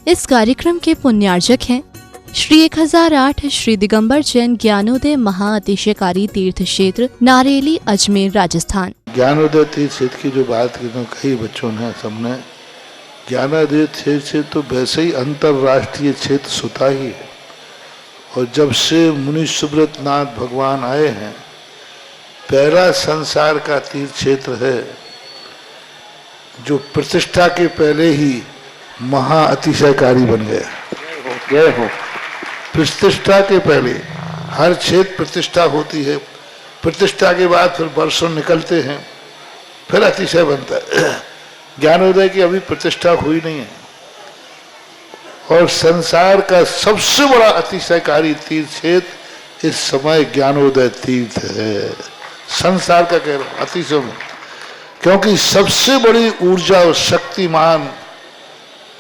इस कार्यक्रम के पुण्यार्जक हैं श्री 1008 श्री दिगंबर जैन ज्ञानोदय महाअतिशयकारी तीर्थ क्षेत्र नारेली अजमेर राजस्थान। ज्ञानोदय तीर्थ क्षेत्र की जो बात की तो कई बच्चों ने सबने ज्ञानोदय तीर्थ क्षेत्र तो वैसे ही अंतर्राष्ट्रीय क्षेत्र सुता ही है। और जब से मुनि सुब्रत नाथ भगवान आए हैं, पहला संसार का तीर्थ क्षेत्र है जो प्रतिष्ठा के पहले ही महा अतिशयकारी बन गया। प्रतिष्ठा के पहले हर क्षेत्र प्रतिष्ठा होती है, प्रतिष्ठा के बाद फिर वर्षों निकलते हैं, फिर अतिशय बनता है। ज्ञानोदय की अभी प्रतिष्ठा हुई नहीं है। और संसार का सबसे बड़ा अतिशयकारी तीर्थ क्षेत्र इस समय ज्ञानोदय तीर्थ है। संसार का कह रहा हूं अतिशय में, क्योंकि सबसे बड़ी ऊर्जा और शक्तिमान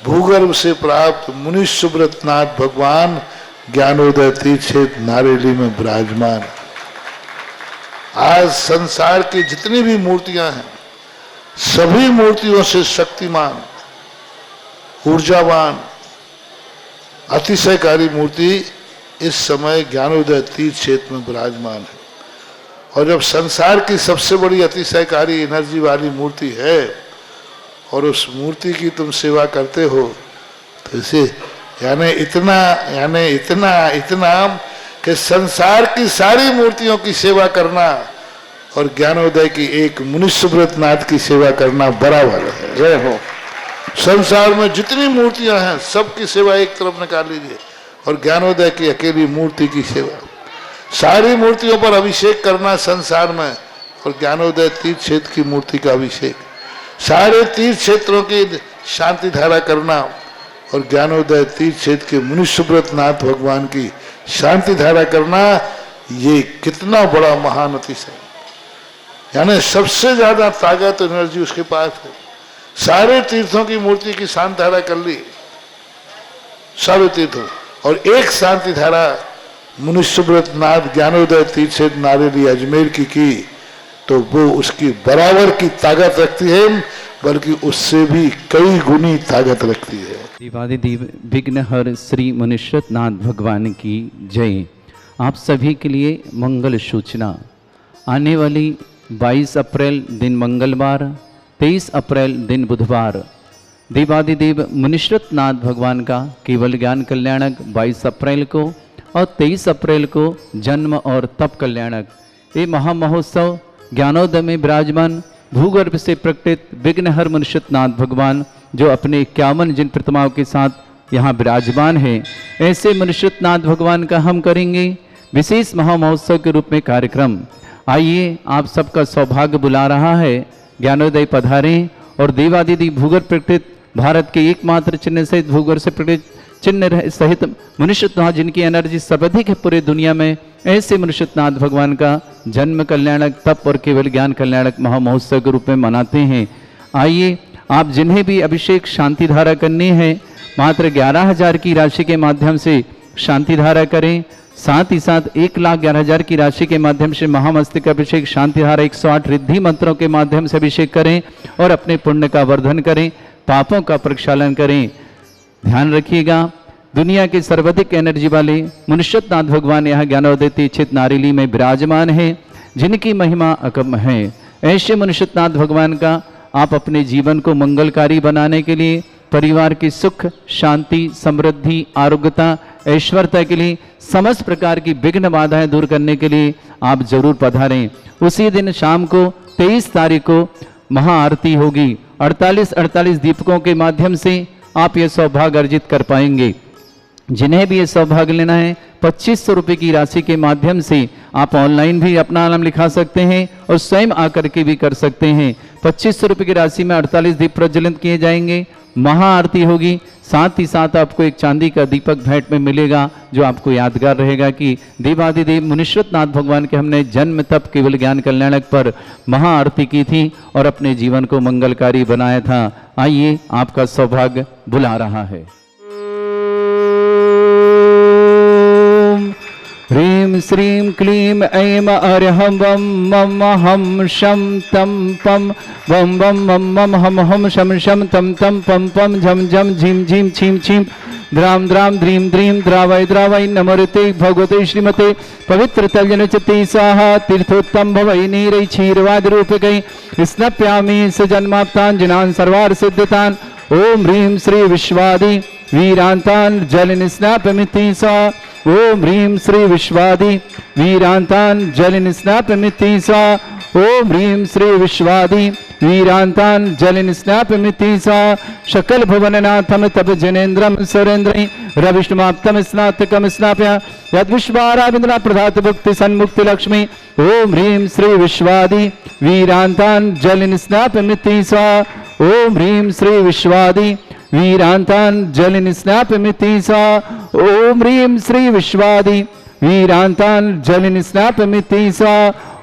भूगर्भ से प्राप्त मुनि सुब्रत नाथ भगवान ज्ञानोदय तीर्थ क्षेत्र नारेली में विराजमान। आज संसार की जितनी भी मूर्तियां हैं, सभी मूर्तियों से शक्तिमान, ऊर्जावान, अतिशयकारी मूर्ति इस समय ज्ञानोदय तीर्थ क्षेत्र में विराजमान है। और जब संसार की सबसे बड़ी अतिशयकारी एनर्जी वाली मूर्ति है और उस मूर्ति की तुम सेवा करते हो, तो इसे यानी इतना कि संसार की सारी मूर्तियों की सेवा करना और ज्ञानोदय की एक मुनि सुब्रत नाथ की सेवा करना बराबर है। जय हो। संसार में जितनी मूर्तियां हैं सबकी सेवा एक तरफ निकाल लीजिए और ज्ञानोदय की अकेली मूर्ति की सेवा। सारी मूर्तियों पर अभिषेक करना संसार में और ज्ञानोदय तीर्थ क्षेत्र की मूर्ति का अभिषेक, सारे तीर्थ क्षेत्रों की शांति धारा करना और ज्ञानोदय तीर्थ क्षेत्र के मुनि सुब्रत नाथ भगवान की शांति धारा करना, ये कितना बड़ा महान अतिशय। यानी सबसे ज्यादा ताकत एनर्जी उसके पास है। सारे तीर्थों की मूर्ति की शांति धारा कर ली, सारे तीर्थों, और एक शांति धारा मुनि सुब्रत नाथ ज्ञानोदय तीर्थ क्षेत्र नारेली अजमेर की तो वो उसकी बराबर की ताकत रखती है, बल्कि उससे भी कई गुनी ताकत रखती है। देवादिदेव विघ्नहर श्री मुनिश्रत नाथ भगवान की जय। आप सभी के लिए मंगल सूचना। आने वाली 22 अप्रैल दिन मंगलवार, 23 अप्रैल दिन बुधवार देवादिदेव मुनिश्रत नाथ भगवान का केवल ज्ञान कल्याणक 22 अप्रैल को और 23 अप्रैल को जन्म और तप कल्याणक ये महामहोत्सव ज्ञानोदय में विराजमान भूगर्भ से प्रकटित विघ्नहर मुनिश्रत नाथ भगवान जो अपने 51 जिन प्रतिमाओं के साथ यहाँ विराजमान है, ऐसे मुनिश्रत नाथ भगवान का हम करेंगे विशेष महामहोत्सव के रूप में कार्यक्रम। आइए, आप सबका सौभाग्य बुला रहा है, ज्ञानोदय पधारें और देवादिदेव भूगर्भ प्रकटित भारत के एकमात्र चिन्ह सहित भूगर्भ से प्रकटित चिन्ह सहित मुनिश्रत नाथ जिनकी एनर्जी सर्वाधिक है पूरे दुनिया में, ऐसे मुनिश्रत नाथ भगवान का जन्म कल्याणक तप और केवल ज्ञान कल्याणक महामहोत्सव के रूप में मनाते हैं। आइए, आप जिन्हें भी अभिषेक शांति धारा करनी है मात्र 11,000 की राशि के माध्यम से शांति धारा करें। साथ ही साथ 1,11,000 की राशि के माध्यम से महामस्तक अभिषेक शांति धारा 108 रिद्धि मंत्रों के माध्यम से अभिषेक करें और अपने पुण्य का वर्धन करें, पापों का प्रक्षालन करें। ध्यान रखिएगा, दुनिया के सर्वाधिक एनर्जी वाले मुनिश्रत नाथ भगवान यहाँ ज्ञानोदय तीर्थ क्षेत्र नारेली में विराजमान है, जिनकी महिमा अकम है। ऐसे मुनिश्रत नाथ भगवान का आप अपने जीवन को मंगलकारी बनाने के लिए, परिवार की सुख शांति समृद्धि आरोग्यता ऐश्वर्यता के लिए, समस्त प्रकार की विघ्न बाधाएं दूर करने के लिए आप जरूर पधारें। उसी दिन शाम को 23 तारीख को महाआरती होगी। 48 दीपकों के माध्यम से आप ये सौभाग्य अर्जित कर पाएंगे। जिन्हें भी ये सौभाग्य लेना है 2500 रुपये की राशि के माध्यम से आप ऑनलाइन भी अपना नाम लिखा सकते हैं और स्वयं आकर के भी कर सकते हैं। 2500 रुपये की राशि में 48 दीप प्रज्वलित किए जाएंगे, महाआरती होगी, साथ ही साथ आपको एक चांदी का दीपक भेंट में मिलेगा जो आपको यादगार रहेगा कि देवादिदेव मुनिश्रत नाथ भगवान के हमने जन्म तप केवल ज्ञान कल्याणक पर महाआरती की थी और अपने जीवन को मंगलकारी बनाया था। आइए, आपका सौभाग्य बुला रहा है। ह्रीं श्रीं क्लीं ऐं अर्हं वं मम हं शं तं पं वं वं मम मम हम हम शम शम तम तम पम पम झम झम झीम झीम छीम छीम द्राम द्राम द्रीम द्रीम द्रावय द्रावय नमोते भगवते श्रीमते पवित्र तल्यन चते स्वाहा तीर्थोत्तम भवै नीरै क्षीरवाद रूपकै स्नप्यामि सजन्माप्ताञ्जनान् सर्वार्थ सिद्धतान् ओम ह्रीं श्री विश्वादि वीरांतान् जल स्नापमिति सा ओम ह्रीं श्री विश्वादि वीरांतान् जल स्नापमिति सा ओम ह्रीं श्री विश्वादि वीरांतान् जल स्नापमिति सा शकल भुवननाथम तप जनेन्द्रम सुरेन्द्र रविष्णुमाप्तम स्नातकम स्नाप्य यद विश्वाराविंद्रा प्रधात भुक्ति सन्मुक्ति लक्ष्मी ओम ह्रीं श्री विश्वादि वीरांतान् जल स्नापमिति सा ओम ह्रीं श्री विश्वादि वीरांतान् जल स्नापमिति सा ओम ह्रीं श्री विश्वादि वीरांतान् जल स्नापमिति सा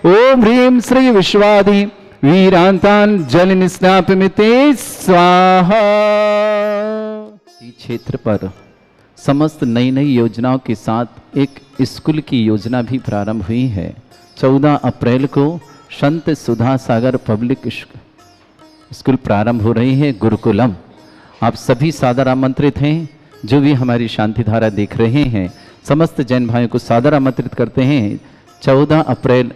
ओम ह्रीं श्री विश्वादि वीरांतान् जल स्नापमिति स्वाहा। क्षेत्र पर समस्त नई नई योजनाओं के साथ एक स्कूल की योजना भी प्रारंभ हुई है। 14 अप्रैल को संत सुधा सागर पब्लिक स्कूल प्रारंभ हो रही है, गुरुकुलम। आप सभी सादर आमंत्रित हैं। जो भी हमारी शांति धारा देख रहे हैं, समस्त जैन भाइयों को सादर आमंत्रित करते हैं। 14 अप्रैल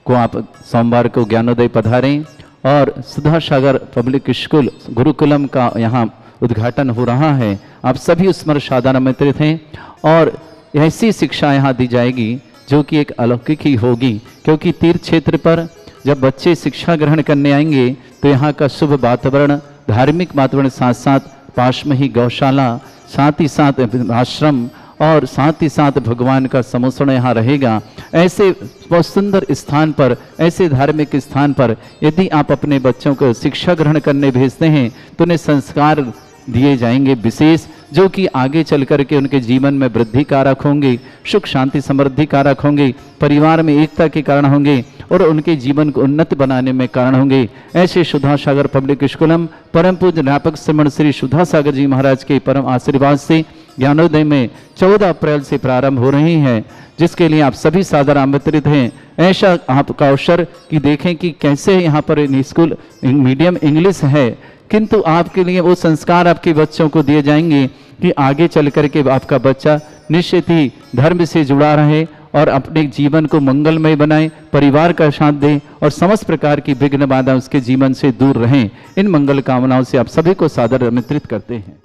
को आप सोमवार को ज्ञानोदय पधारें और सुधा सागर पब्लिक स्कूल गुरुकुलम का यहाँ उद्घाटन हो रहा है। आप सभी उस पर सादर आमंत्रित हैं और ऐसी शिक्षा यहाँ दी जाएगी जो कि एक अलौकिक ही होगी, क्योंकि तीर्थ क्षेत्र पर जब बच्चे शिक्षा ग्रहण करने आएंगे तो यहाँ का शुभ वातावरण, धार्मिक वातावरण, साथ साथ पास में ही गौशाला, साथ ही साथ आश्रम और साथ ही साथ भगवान का समोसण यहाँ रहेगा। ऐसे बहुत सुंदर स्थान पर, ऐसे धार्मिक स्थान पर यदि आप अपने बच्चों को शिक्षा ग्रहण करने भेजते हैं तो उन्हें संस्कार दिए जाएंगे विशेष, जो कि आगे चल कर के उनके जीवन में वृद्धि कारक होंगे, सुख शांति समृद्धि कारक होंगे, परिवार में एकता के कारण होंगे और उनके जीवन को उन्नत बनाने में कारण होंगे। ऐसे सुधा सागर पब्लिक स्कूलम परम पूज्य अध्यापक श्रीमण श्री सुधा सागर जी महाराज के परम आशीर्वाद से ज्ञानोदय में 14 अप्रैल से प्रारंभ हो रही है, जिसके लिए आप सभी सादर आमंत्रित हैं। ऐसा आपका अवसर कि देखें कि कैसे यहाँ पर स्कूल मीडियम इंग्लिश है, किंतु आपके लिए वो संस्कार आपके बच्चों को दिए जाएंगे कि आगे चल करके आपका बच्चा निश्चित ही धर्म से जुड़ा रहे और अपने जीवन को मंगलमय बनाए, परिवार का साथ दे और समस्त प्रकार की विघ्न बाधा उसके जीवन से दूर रहें। इन मंगल कामनाओं से आप सभी को सादर आमंत्रित करते हैं।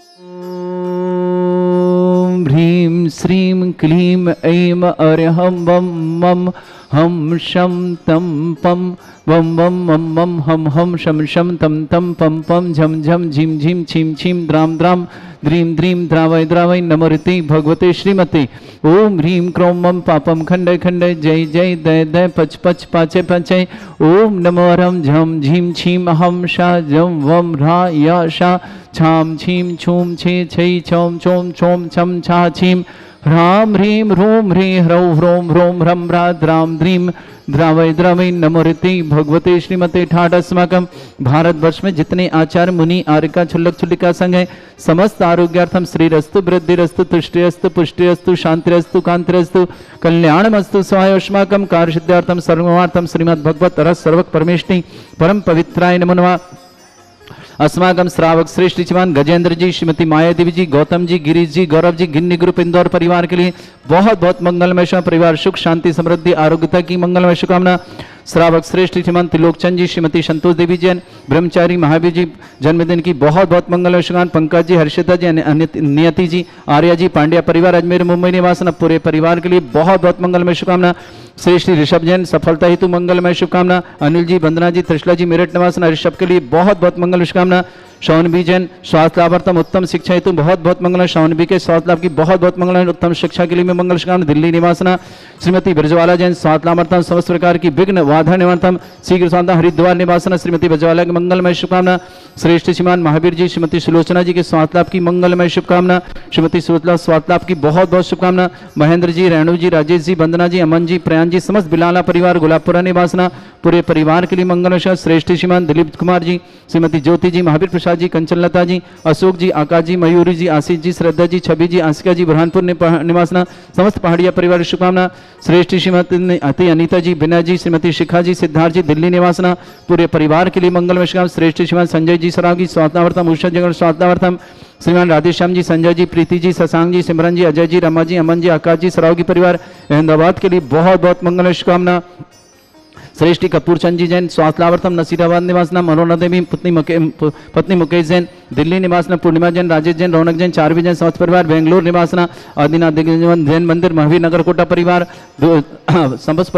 ओम ह्रीं श्रीं क्लीं ऐं अर्हं वं मम हम शम तम पम वम वम मम मम हम शम शम तम तम पम पम झम झम झीम झीम छीम छीम द्राम द्राम द्रीम द्रीम द्रावय द्रावय नमोते भगवते श्रीमते ओम ह्रीं क्रों मम पापम खंडय खंडय जय जय दय दय पच पच पाचे पाचे ओम नमो रम झम झीम छीम हम शा जम वम रा या शा छाम छीम छूम छे छै छौम छोम छोम छम छा छीम ह्राम ह्रीं ह्रूम ह्रीं ह्रौं ह्रों ह्रों ह्रम ह्रा द्राम द्रीम द्रावय द्रावय नमोते भगवते श्रीमते ठाट। अस्माकं भारतवर्ष में जितने आचार्य मुनि आर्यका छुल्लक छुल्लिका संघ है, समस्त आरोग्यार्थम श्रीरस्तु वृद्धिरस्तु तुष्टिरस्तु पुष्टिरस्तु शांतिरस्तु कांतिरस्तु कल्याणमस्तु स्वायोष्माकं कार्यसिद्ध्यार्थम सर्वार्थम श्रीमद् भगवत रस सर्वक परमेष्टि परम पवित्राय नमो नमः। अस्माकं श्रावक श्रेष्ठ श्रीमान गजेंद्र जी, श्रीमती माया देवी जी, गौतम जी, गिरीश जी, गौरव जी, गिन्नी ग्रुप इंदौर परिवार के लिए बहुत बहुत मंगलमय शुभ परिवार सुख शांति समृद्धि आरोग्यता की मंगलमय शुभकामना। श्रावक श्रेष्ठ श्रीमान त्रिलोकचंद जी, श्रीमती संतोष देवी जैन, ब्रह्मचारी महावीर जी जन्मदिन की बहुत बहुत मंगलमय शुभकामना। पंकज जी, हर्षिता जी, नियति जी, आर्या जी, पांड्या परिवार अजमेर मुंबई निवासन पूरे परिवार के लिए बहुत बहुत मंगलमय शुभकामना। श्री श्री ऋषभ जैन सफलता हेतु मंगलमय शुभकामना। अनिल जी, वंदना जी, त्रिशला जी, मेरठ निवासन ऋषभ के लिए बहुत बहुत मंगल शुभकामना। शौनबी जैन स्वास्थ्य लाभार्थम उत्तम शिक्षा हेतु बहुत बहुत मंगल। शौनबी के स्वास्थ्य लाभ की बहुत बहुत मंगल। उत्तम शिक्षा के लिए मैं मंगल शुभकामना। दिल्ली निवासना श्रीमती ब्रजवाला जैन स्वास्थ्य लाभार्थम समस्त प्रकार की विघ्न बाधा निवारणम शीघ्र स्वास्थ्य। हरिद्वार निवासना श्रीमती ब्रजवाला की मंगलमय शुभकामना। श्रेष्ठ श्रीमान महावीर जी, श्रीमती सुलोचना जी के स्वास्थ्य लाभ की मंगलमय शुभकामना। श्रीमती सुलोचना स्वास्थ्य लाभ की बहुत बहुत शुभकामना। महेंद्र जी, रेणु जी, राजेश जी, वंदना जी, अमन जी, प्रयान बयान जी, समस्त बिलाला परिवार गुलाबपुरा निवासना पूरे परिवार के लिए मंगल शाह। श्रेष्ठ श्रीमान दिलीप कुमार जी, श्रीमती ज्योति जी, महावीर प्रसाद जी, कंचनलता जी, अशोक जी, आकाश जी, मयूरी जी, आशीष जी, श्रद्धा जी, छवि जी, आशिका जी, बुरहानपुर निवासना समस्त पहाड़िया परिवार शुभकामना। श्रेष्ठ श्रीमती अति अनीता जी, विनय जी, श्रीमती शिखा जी, सिद्धार्थ जी, दिल्ली निवासना पूरे परिवार के लिए मंगल शुभकामना। श्रेष्ठ श्रीमान संजय जी सरागी स्वात्नावर्तम, उषा जगन स्वात्नावर्तम, श्रीमान राधेश्याम जी, संजय जी, प्रीति जी, शशांक जी, सिमरन जी, अजय जी, रमा जी, अमन जी, आकाश जी, सराव की परिवार अहमदाबाद के लिए बहुत बहुत मंगल शुभकामना। श्रेष्ठी कपूर चंद जी जैन स्वास्थ्यावर्तम नसीराबाद निवासना। मनोरमा देवी पत्नी मुकेश जैन दिल्ली निवासना। पूर्णिमा जैन, राजेश जैन, रौनक जैन, चारवी जैन समस्त परिवार बेंगलोर निवासना। आदिनाथ जैन मंदिर महावीर नगर कोटा परिवार समस्त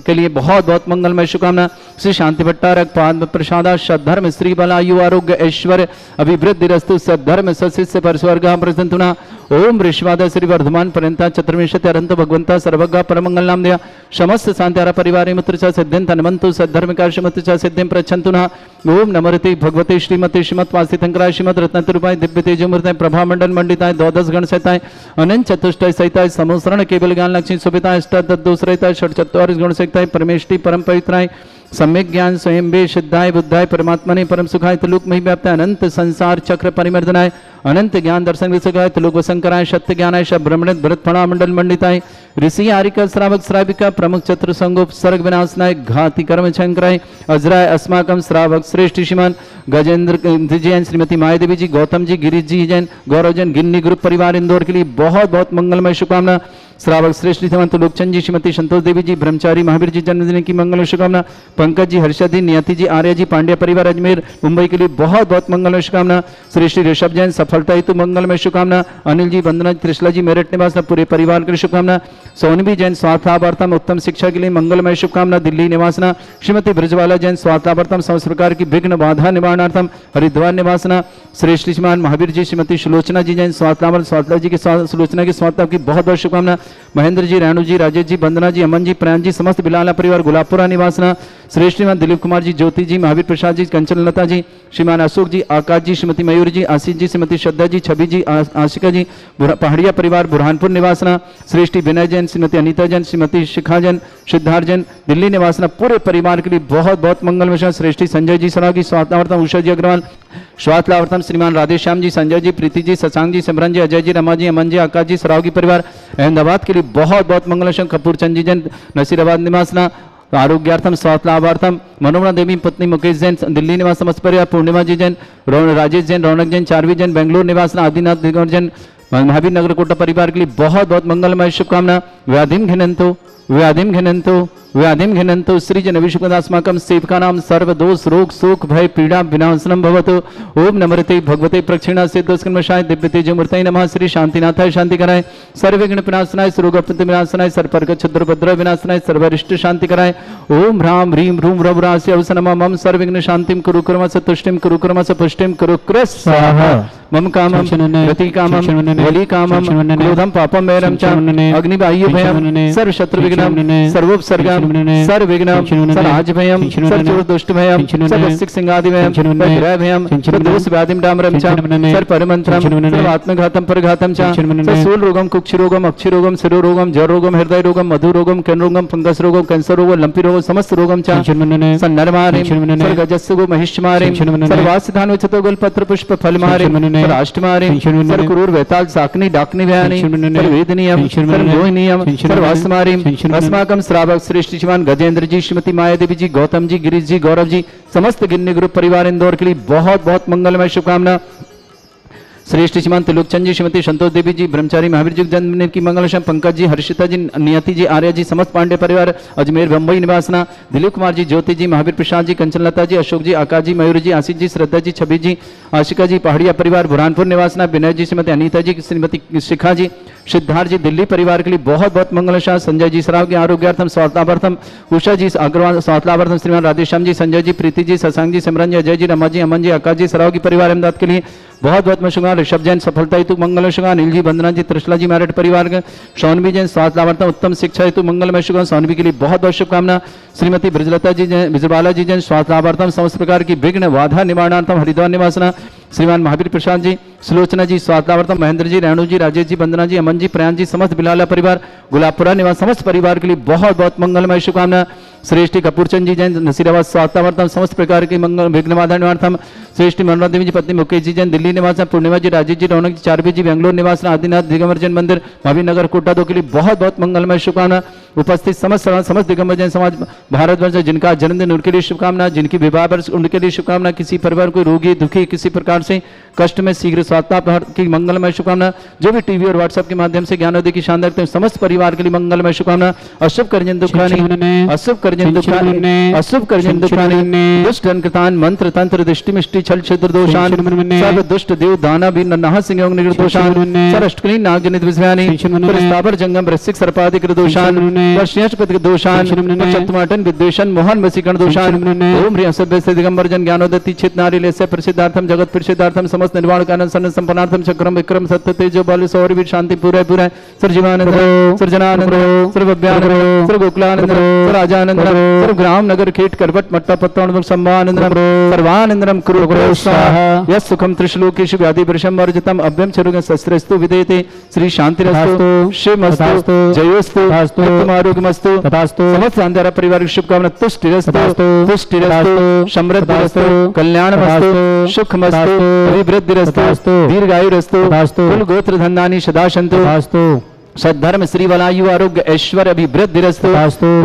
के लिए बहुत बहुत मंगलमय शुभकामना। श्री शांति भट्टारक पाद प्रसादा सद्धर्म श्री बल आयु आरोग्य ऐश्वर्य अभिवृद्धि रस्तु सद्धर्म सशिष्य परस्वर्ग प्रसंतुना। ओम ऋषवाद श्री वर्धमान पर्यंता चतुर्विंशति अरंत भगवंता सर्वज्ञ परमंगल नाम दिया समस्त शांत्यारा परिवार मुत्र सिद्धिं तन्मन्तु सद्धर्मिका श्रीमती च सिद्धिं प्रच्छन्तु नः। ओम नमोते भगवते श्रीमती श्रीमत् वासितंकराय श्रीमद रत्नतरूपाय दिव्य तेजोमूर्ताय प्रभा मंडल मंडिताय द्वादश गण सहिताय अनंत चतुष्टय सहिताय समोसरण केवल ज्ञान लक्ष्मी सुभिताय अष्टादशरहिताय षट चत्वारिश गुण सहिताय परमेष्टि परम पवित्राय सम्यक ज्ञान स्वयं वे सिद्धाय बुद्धाय परमात्मने परम सुखाय त्रिलोक मही व्याप्ताय अनंत संसार चक्र परिमर्दनाय अनंत ज्ञान दर्शन विसुखाय त्रिलोक वसंकराय सत्य ज्ञानाय शब्रमणित भरत फणा मंडल मंडिताय ऋषि आरिका श्रावक श्राविका प्रमुख चतुर संगोप सर्ग विनाशनाय घाति कर्म शंकराय अजराय अस्माकम श्रावक श्रेष्ठ श्रीमान गजेंद्र जैन, श्रीमती मायादेवी जी, गौतम जी, गिरीश जी जैन, गौरव जैन, गिन्नी ग्रुप परिवार इंदौर के लिए बहुत बहुत मंगलमय शुभकामना। श्रावक श्रेष्ठ श्रीमंत लोकचंद जी, श्रीमती संतोष देवी जी, ब्रह्मचारी महावीर जी जन्मदिन की मंगल शुभकामना। पंकज जी, हर्षद जी, नियति जी, आर्य जी, पांड्या परिवार अजमेर मुंबई के लिए बहुत बहुत मंगलमय शुभकामना। श्री श्री ऋषभ जैन सफलता हेतु मंगलमय शुभकामना। अनिल जी, वंदना जी, त्रिशला जी, मेरठ निवास पूरे परिवार के लिए शुभकामना। सोनवी जैन स्वास्थ्यावर्तम उत्तम शिक्षा के लिए मंगलमय शुभकामना दिल्ली निवासना। श्रीमती ब्रजवाला जैन स्वास्थ्यावर्तम समस्त प्रकार की विघ्न बाधा निवारणार्थम हरिद्वार निवासना। श्रेष्ठ श्रीमान महावीर जी, श्रीमती सुलोचना जी जैन स्वास्थ्यावर्तम स्वास्थ्य जी की सुलोचना की स्वास्थ्य की बहुत बहुत शुभकामना। महेंद्र जी, रेणु जी, राजेश जी, वंदना जी, अमन जी, प्रयान जी समस्त बिलाला परिवार गुलाबपुरा निवासना। श्रेष्ठ श्रीमान दिलीप कुमार जी, ज्योति जी, महावीर प्रसाद जी, कंचनलता जी, श्रीमान अशोक जी, आकाश जी, श्रीमती मयूर जी, आशीष जी, श्रीमती श्रद्धा जी, छवि जी, आशिका जी, पहाड़िया परिवार बुरहानपुर निवासना। श्रेष्ठी विनय जैन, श्रीमती अनीता जैन, श्रीमती शिखा जैन, सिद्धार्थ जैन दिल्ली निवासना पूरे परिवार के लिए बहुत बहुत मंगल विषय। श्रेष्ठी संजय जी सरागी स्वास्थ्यावर्तम उषा जी अग्रवाल स्वास्थ्यावर्तम श्रीमान राधेश्याम जी, संजय जी, प्रीति जी, शशांक जी, सिमरन जी, अजय जी, रमा जी, अमन जी, आकाश जी, सरावगी परिवार अहमदाबाद के लिए बहुत बहुत मंगल विषय। कपूर चंद जी जैन नसीराबाद निवासना। आरोग्यार्थम स्वास्थ्यावार्थम मनोरमा देवी पत्नी मुकेश जैन दिल्ली निवास समस्त परिवार। पूर्णिमा जी जैन, राजेश जैन, रौनक जैन, चारवी जैन बेंगलुरु निवासना। आदिनाथ जैन महावीर नगर कोटा परिवार के लिए बहुत बहुत मंगलमय शुभकामना। व्याधिम घिनंतो व्याधिम घिनंतो व्याधिम घिनंतो सृजन विश्वदास्माकं सेवका नाम सर्व दोष रोग शोक भय पीड़ा विनाशनम भवतु। ओम नमृते भगवते प्रक्षिणा से दोषकर्मशाय दिव्य तेजोमूर्तये नमः। श्री शांतिनाथाय शांति कराय सर्वविघ्न विनाशनाय सर्वगपति विनाशनाय सर्वपर्क क्षुद्र भद्र विनाशनाय सर्वरिष्ट शांति कराय। ओम ह्राम ह्रीम ह्रूम रवरास्य अवसनमा मम सर्वविघ्न शांतिम कुरु कर्मस तुष्टिम कुरु कर्मस पुष्टिम कुरु स्वाहा। मम कामम गति कामम बलि कामम क्रोधम पापम वैरम च अग्निवायु भयम सर्व शत्रु विघ्नम सर्वोपसर्गम सर्वविघ्नम सर्वराज भयम सर्व दुष्ट भयम सर्वसिक सिंगादि भयम सर्वग्रह भयम सर्वदोष व्याधिम डामरम च सर्वपरमंत्रम सर्वात्मघातम परघातम च सर्वसूल रोगम कुक्षि रोगम अक्षि रोगम शिरो रोगम जर रोगम हृदय रोगम मधु रोगम कैन रोगम फंगस रोगम कैंसर रोगम लंपी रोगम समस्त रोगम च सन्नरमारिम सर्वगजस्सु महिष्मारिम सर्वासिधानु चतुगुल पत्र पुष्प फलमारिम राष्ट्रमारिम सर्वकुरूर वेताल साकनी डाकनी व्यानि सर्ववेदनीयम सर्वमोहिनीयम सर्वास्मारिम अस्माकं श्रावक श्रेष्ठ श्रीमान गजेंद्र जी, श्रीमती मायादेवी जी, गौतम जी, गिरीश जी, गौरव जी समस्त गिन्नी ग्रुप परिवार इंदौर के लिए बहुत बहुत मंगलमय शुभकामना। श्रेष्ठ श्रीमान त्रिलोकचंद जी, श्रीमती संतोष देवी जी, ब्रह्मचारी महावीर जी जन्मदिन की मंगलशम। पंकज जी, हर्षिता जी, नियति जी, आर्य जी समस्त पांडे परिवार अजमेर मुंबई निवासना। दिलीप कुमार जी, ज्योति जी, महावीर प्रसाद जी, कंचनलता जी, अशोक जी, आकाश जी, मयूर जी, आशीष जी, श्रद्धा जी, छवि जी, आशिका जी, पहाड़िया परिवार बुरहानपुर निवासना। विनय जी, श्रीमती अनीता जी, श्रीमती शिखा जी, सिद्धार्थ जी दिल्ली परिवार के लिए बहुत बहुत मंगलशाह। संजय जी सराव के आरोग्यार्थम स्वास्थ्यार्थम उषा जी अग्रवाल स्वास्थ्यार्थम श्रीमान राधेश्याम जी, संजय जी, प्रीति जी, शशांक जी, सिमरन जी, अजय जी, रमा जी, अमन जी, आकाश जी, सराव की परिवार अहमदाबाद के लिए बहुत बहुत शुभकामना। ऋषभ जैन सफलता हेतु मंगल शुभ, अनिल जी, वंदना जी, त्रिशला जी मैरिड परिवार के, शौनवी जैन स्वास्थ्य लाभार्थम उत्तम शिक्षा हेतु मंगलमय शुभ, शौनवी के लिए बहुत बहुत शुभकामना। श्रीमती ब्रजलता जी जैन, ब्रजबाला जी जैन स्वास्थ्य लाभार्थम समस्त प्रकार की विघ्न बाधा निवारणार्थम हरिद्वार निवासना। श्रीमान महावीर प्रसाद जी, सुलोचना जी स्वास्थ्य लाभार्थम, महेंद्र जी, रेणु जी, राजेश जी, वंदना जी, अमन जी, प्रयान जी, समस्त बिलाला परिवार, गुलाबपुरा निवास समस्त परिवार के लिए बहुत बहुत मंगलमय शुभकामना। श्रेष्ठी कपूरचंद जी जैन नसीराबाद स्वास्थ्य लाभार्थम समस्त प्रकार की मंगल विघ्न बाधा निवारणार्थम। श्रेष्ठी मनोरमा देवी जी पत्नी मुकेश जी जैन दिल्ली निवास, पूर्णिमा जी, राजेश जी, रौनक जी, चारवी जी बेंगलोर निवास, आदिनाथ दिगंबर जैन मंदिर भाभी नगर कोटा 2 के लिए बहुत बहुत मंगलमय शुभकामना। उपस्थित समस्त दिगंबर जैन समाज भारतवर्ष जिनका जन्मदिन उनके लिए शुभकामना, जिनकी विवाह वर्ष उनके लिए शुभकामना, किसी परिवार को रोगी दुखी किसी प्रकार से कष्ट में शीघ्र स्वास्थ्य की मंगलमय शुभकामना। जो भी टीवी और व्हाट्सएप के माध्यम से ज्ञानोदय की शानदार करते हैं समस्त परिवार के लिए मंगलमय शुभकामना। अशुभ करजन दुखानी, अशुभ करजन दुखानी, अशुभ करजन दुखानी, दुष्ट कृतान मंत्र तंत्र दृष्टि मिष्टि छल छिद्र दोषान, सर्व दुष्ट देव दाना भी नहा सिंह निर्दोषान, सरष्टकली नाग जनित विषयानि, परिस्तापर जंगम वृश्चिक सर्पादिक दोषान, वर्ष्यस्पतिक दोषान, चतुर्माटन विद्वेषण मोहन वसीकरण दोषान। ओम ह्रीं असभ्य से दिगंबर जन ज्ञानोदति चित नारी लेस्य प्रसिद्धार्थम जगत प्रसिद्धार्थम समस्त निर्वाण कारण सन संपन्नार्थम चक्रम विक्रम सत्य तेजो बल सौर वीर शांति पूरा पूरा सर्वजीवानंद सर्जनानंद सर्वव्यानंद सर्वगोकुलानंद सर्वराजानंद सर्वग्राम नगर खेट करवट मट्टा पत्तन सम्मानंदम सर्वानंदम कुरु कुरु स्वाहा। यस् सुखम त्रिश्लोकेषु व्याधि वृषम वर्जितम अभ्यम चरुग शस्त्रस्तु विदेते श्री शांतिरस्तु शिवमस्तु जयोस्तु आरोग्यमस्तु समस्त अंधारा परिवार की शुभकामना तुष्टिरस्तु पुष्टिरस्तु समृद्धिरस्तु कल्याणमस्तु सुखमस्तु अभिवृद्धिरस्तु दीर्घायुरस्तु कुल गोत्र धन्यानि सदा सन्तु सद्धर्म श्री वलायु आरोग्य ऐश्वर्य अभिवृद्धिरस्तु।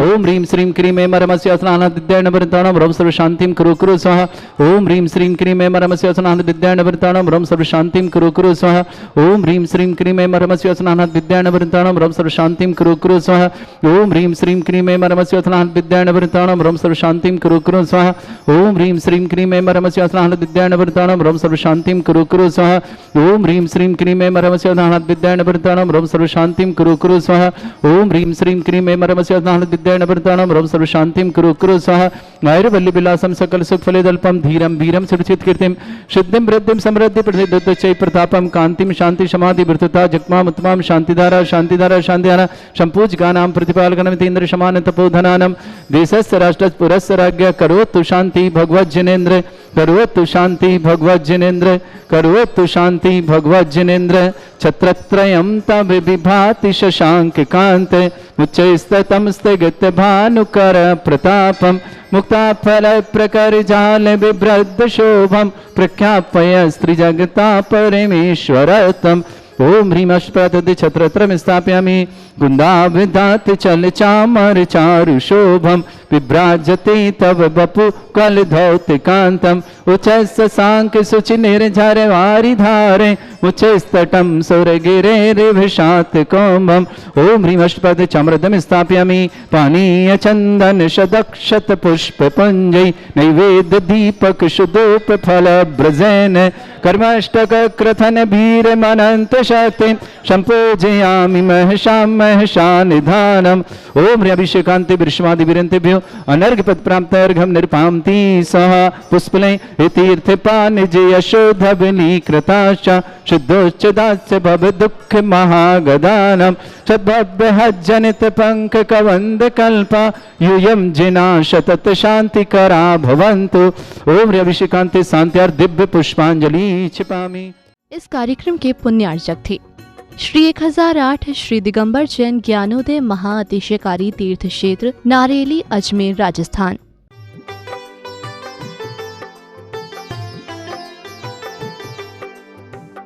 ओम ह्रीं श्रीं क्रीं ऐं मरमस्य अस्नानदिद्यैर्न वृताणं रं सर्व शांतिं कुरु कुरु स्वाहा। ओम ह्रीं श्रीं क्रीं ऐं मरमस्य अस्नानदिद्यैर्न वृताणं रं सर्व शांतिं कुरु कुरु स्वाहा। ओम ह्रीं श्रीं क्रीं ऐं मरमस्य अस्नानदिद्यैर्न वृताणं रं सर्व शांतिं कुरु कुरु स्वाहा। ओम ह्रीं श्रीं क्रीं ऐं मरमस्य अस्नानदिद्यैर्न वृताणं रं सर्व शांतिं कुरु कुरु स्वाहा। ओम ह्रीं श्रीं क्रीं ऐं मरमस्य अस्नानदिद्यैर्न वृताणं रं सर्व शांतिं कुरु कुरु स्वाहा। ओम ह्रीं श्रीं क्रीं ऐं मरमस्य अस्नानदिद्यैर्न वृताणं रं सर्व शांतिं कुरु कुरु स्वाहा। ओम ह्रीं श्रीं क्रीं ऐं मरमस्य अस्नानदिद्यैर्न वृताणं रं सर्व शांतिं कुरु कुरु स्वाहा। आयुर्वल्ली विलासं सकल सुख फलेदल्पं धीरं वीरं सुरक्षित कीर्तिं सिद्धिं वृद्धिं समृद्धि प्रसिद्ध चै प्रतापं कांतिं शांति समाधि वृद्धता जगमाम उत्तमां शांतिधारा शांतिधारा शांतिधारा संपूज्यकानां प्रतिपालकनं तेन्द्र समान तपोधनानं देशस्य राष्ट्रस्य पुरस्य राज्ञ करोतु शांति भगवज्जनेन्द्र करोतु शांति भगवज्जनेन्द्र करोतु शांति भगवज्जनेन्द्र। छत्रत्रयं तव विभाति शशांक कांत उच्चैस्ततं स्थगित भानुकर प्रतापं मुक्ताफल प्रकर जाल बिभ्रद शोभम प्रख्यापय स्त्रीजगता परमेश्वरतम। ओम ह्रीं अष्टप्रदधि छत्रत्रम स्थापयामि गुंदावृदात चल चामर चारु शोभम विभ्राजते तव बपु कल धौतिकांतम उच्चैः सांक सुचि निर्झर वारि धारे उच्चैस्तटं सुरगिरे रिभिषात कोमम। ओम ह्रीं अष्टपद चमृदम स्थापयामि पानीय चंदन शतक्षत पुष्प पुंजै नैवेद्य दीपक सुदूप फल ब्रजेन कर्माष्टक क्रथन भीर मनंत शक्ति संपूजयामि महशां महशा निधानम। ओम ह्रीं अभिषेकांते विश्वादि विरंतेभ्यो अनर्घ्य पद प्राप्त अर्घम निर्पामति सह पुष्पले तीर्थ पान जय यशोधवनी कृताश्च शुद्धोच्च दास्य भव दुख महागदानम सद्भव्य हज्जनित पंक कवंद कल्पा यूयम जिना शतत शांति करा भवन्तु। ओम ह्रीं अभिषेकांते शांत्यार्थ दिव्य पुष्पांजलि क्षिपामि। इस कार्यक्रम के पुण्यार्चक थे श्री 1008 श्री दिगंबर जैन ज्ञानोदय महाअतिशयकारी तीर्थ क्षेत्र नारेली अजमेर राजस्थान।